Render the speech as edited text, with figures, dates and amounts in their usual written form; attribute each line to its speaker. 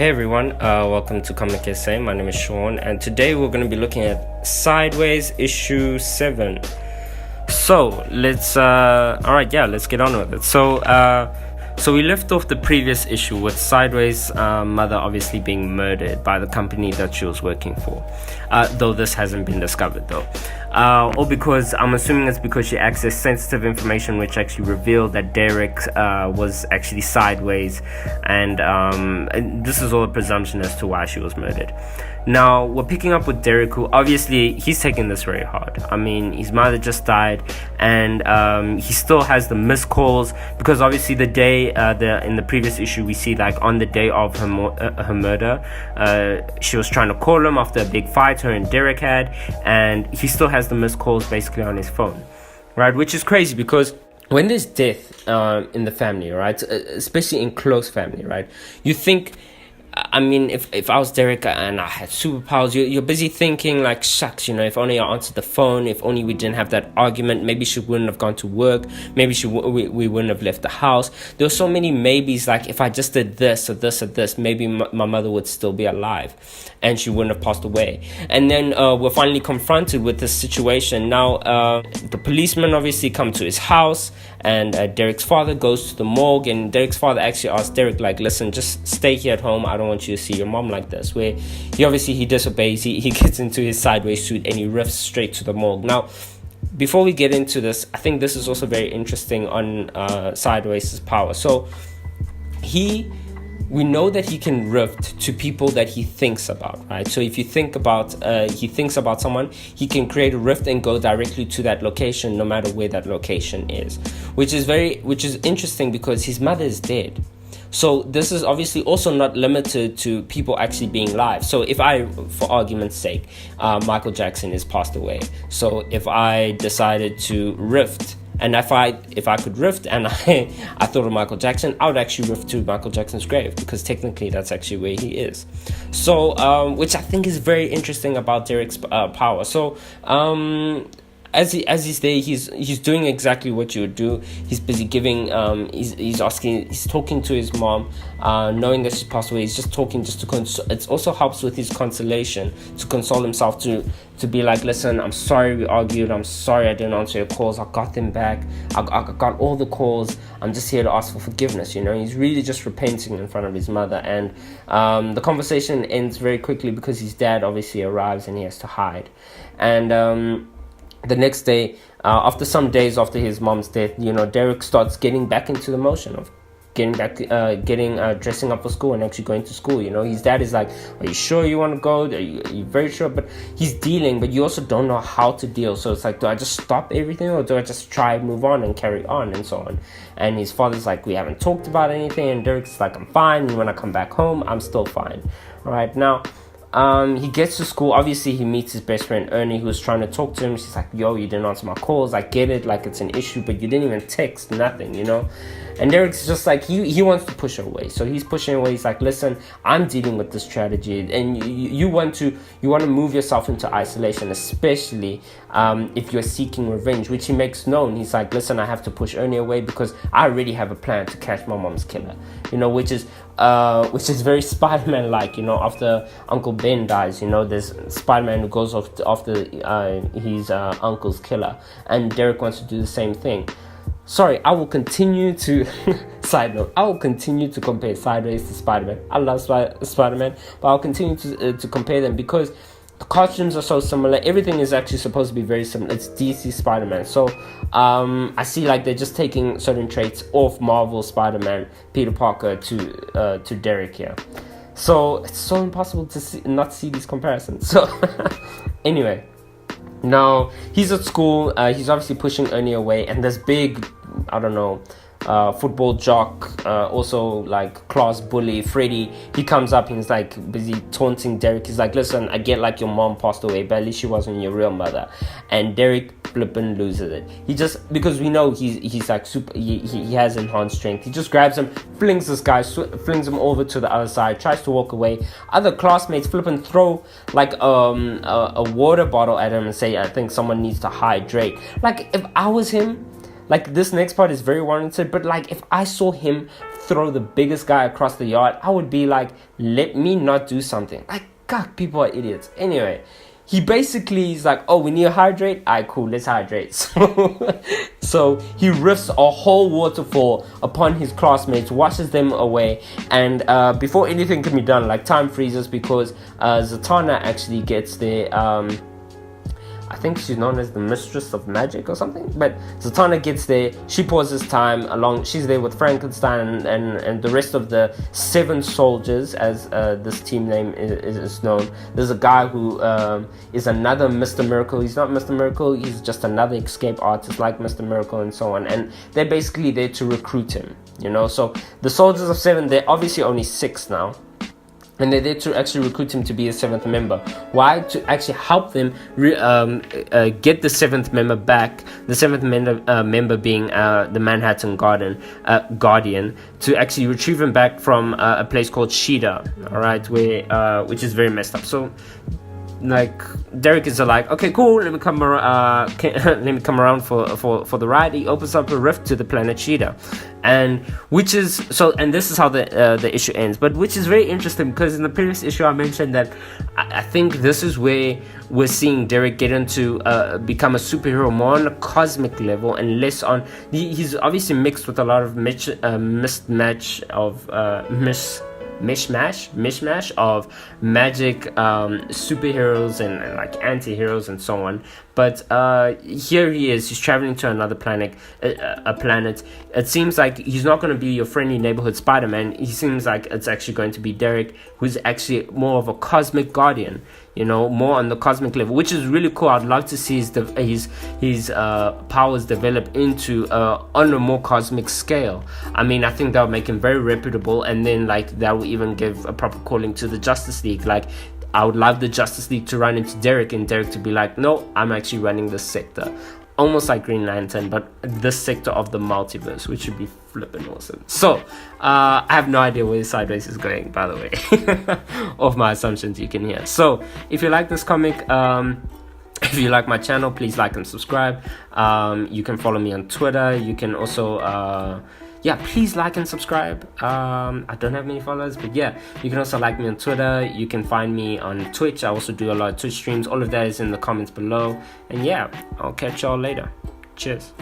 Speaker 1: Hey everyone, welcome to Comic SA. My name is Sean, and today we're going to be looking at Sideways issue 7. So let's let's get on with it. So we left off the previous issue with Sideways' mother obviously being murdered by the company that she was working for, though this hasn't been discovered though. Or because I'm assuming it's because she accessed sensitive information which actually revealed that Derek was actually Sideways, and this is all a presumption as to why she was murdered. Now we're picking up with Derek, who obviously he's taking this very hard. I mean, his mother just died, and he still has the missed calls, because obviously the day in the previous issue we see, like, on the day of her murder, she was trying to call him after a big fight her and Derek had, and he still has the missed calls basically on his phone, right? Which is crazy, because when there's death in the family, right, especially in close family, right, you think, I mean, if I was Derek and I had superpowers, you're busy thinking, like, shucks, if only I answered the phone, if only we didn't have that argument, maybe she wouldn't have gone to work, maybe we wouldn't have left the house. There were so many maybes, like, if I just did this or this or this, maybe my mother would still be alive and she wouldn't have passed away. And then we're finally confronted with this situation. Now the policemen obviously come to his house, and Derek's father goes to the morgue, and Derek's father actually asks Derek, like, listen, just stay here at home, I don't want you to see your mom like this. Where he disobeys, he gets into his Sideways suit and he riffs straight to the morgue. Now, before we get into this, I think this is also very interesting on Sideways' power. So we know that he can rift to people that he thinks about, right? So if you think about, he thinks about someone, he can create a rift and go directly to that location, no matter where that location is, which is interesting, because his mother is dead. So this is obviously also not limited to people actually being live. So if I, for argument's sake, Michael Jackson has passed away. So if I decided to rift, and if I could rift and I thought of Michael Jackson, I would actually rift to Michael Jackson's grave, because technically that's actually where he is. So which I think is very interesting about Derek's power. So as he's there, he's doing exactly what you would do. He's busy giving, he's talking to his mom, knowing that she passed away. He's just talking just to it also helps with his consolation, to console himself, to be like, listen, I'm sorry we argued, I'm sorry I didn't answer your calls, I got them back, I got all the calls, I'm just here to ask for forgiveness. He's really just repenting in front of his mother, and the conversation ends very quickly, because his dad obviously arrives and he has to hide. And the next day, after some days after his mom's death, Derek starts getting back into the motion of dressing up for school and actually going to school. His dad is like, are you sure you want to go? Are you very sure? But he's dealing, but you also don't know how to deal. So it's like, do I just stop everything, or do I just try, move on and carry on, and so on? And his father's like, we haven't talked about anything. And Derek's like, I'm fine. And when I come back home, I'm still fine. All right, now he gets to school. Obviously he meets his best friend Ernie, who's trying to talk to him. She's like, yo, you didn't answer my calls, I get it, like, it's an issue, but you didn't even text, nothing. And Derek's just like, he wants to push her away. So he's pushing her away. He's like, listen, I'm dealing with this tragedy, and you want to move yourself into isolation, especially if you're seeking revenge, which he makes known. He's like, listen, I have to push Ernie away because I already have a plan to catch my mom's killer, which is very Spider-Man like. After Uncle Ben dies, there's Spider-Man who goes after his uncle's killer, and Derek wants to do the same thing. Sorry, I will continue to side note, I will continue to compare Sideways to Spider-Man. I love Spider-Man, but I'll continue to compare them, because the costumes are so similar. Everything is actually supposed to be very similar. It's DC Spider-Man. So I see, like, they're just taking certain traits off Marvel Spider-Man, Peter Parker, to Derek here. So it's so impossible to not see these comparisons. So anyway, now he's at school. He's obviously pushing Ernie away, and this big, I don't know, football jock, also like class bully, Freddy, he comes up and he's like busy taunting Derek. He's like, listen, I get like your mom passed away, but at least she wasn't your real mother. And Derek flippin' loses it. He just, because we know he's like super, he has enhanced strength, he just grabs him, flings flings him over to the other side, tries to walk away. Other classmates flippin' throw like a water bottle at him and say, I think someone needs to hydrate. Like, if I was him, like this next part is very warranted, but like if I saw him throw the biggest guy across the yard, I would be like, let me not do something. Like, God, people are idiots. Anyway, he basically is like, oh, we need to hydrate. Alright, cool, let's hydrate. So he riffs a whole waterfall upon his classmates, washes them away, and before anything can be done, like time freezes because Zatanna actually gets there. I think she's known as the Mistress of Magic or something. But Zatanna gets there. She pauses time along. She's there with Frankenstein and the rest of the 7 soldiers, as this team name is known. There's a guy who is another Mr. Miracle. He's not Mr. Miracle. He's just another escape artist like Mr. Miracle and so on. And they're basically there to recruit him. You know, so the soldiers of 7, they're obviously only 6 now. And they're there to actually recruit him to be a 7th member. Why? To actually help them get the 7th member back. The 7th member being the Manhattan Guardian, to actually retrieve him back from a place called Shida. All right, where which is very messed up. So, like, Derek is like, okay, cool, let me come around. Let me come around for the ride. He opens up a rift to the planet Shida, and which is so. And this is how the issue ends. But which is very interesting because in the previous issue I mentioned that I think this is where we're seeing Derek get into become a superhero more on a cosmic level and less on. He's obviously mixed with a lot of mishmash of magic, superheroes and like anti-heroes and so on. But here he is, he's traveling to another planet. It seems like he's not going to be your friendly neighborhood Spider-Man. He seems like it's actually going to be Derek, who's actually more of a cosmic guardian, you know, more on the cosmic level, which is really cool. I'd love to see his powers develop into on a more cosmic scale. I mean, I think that would make him very reputable, and then like that will even give a proper calling to the Justice League. Like, I would love the Justice League to run into Derek, and Derek to be like, no, I'm actually running this sector. Almost like Green Lantern, but this sector of the multiverse, which would be flipping awesome. So, I have no idea where Sideways is going, by the way, of my assumptions you can hear. So, if you like this comic, if you like my channel, please like and subscribe. You can follow me on Twitter. You can also, please like and subscribe. I don't have many followers, but yeah, you can also like me on Twitter. You can find me on Twitch. I also do a lot of Twitch streams. All of that is in the comments below. And yeah, I'll catch y'all later. Cheers.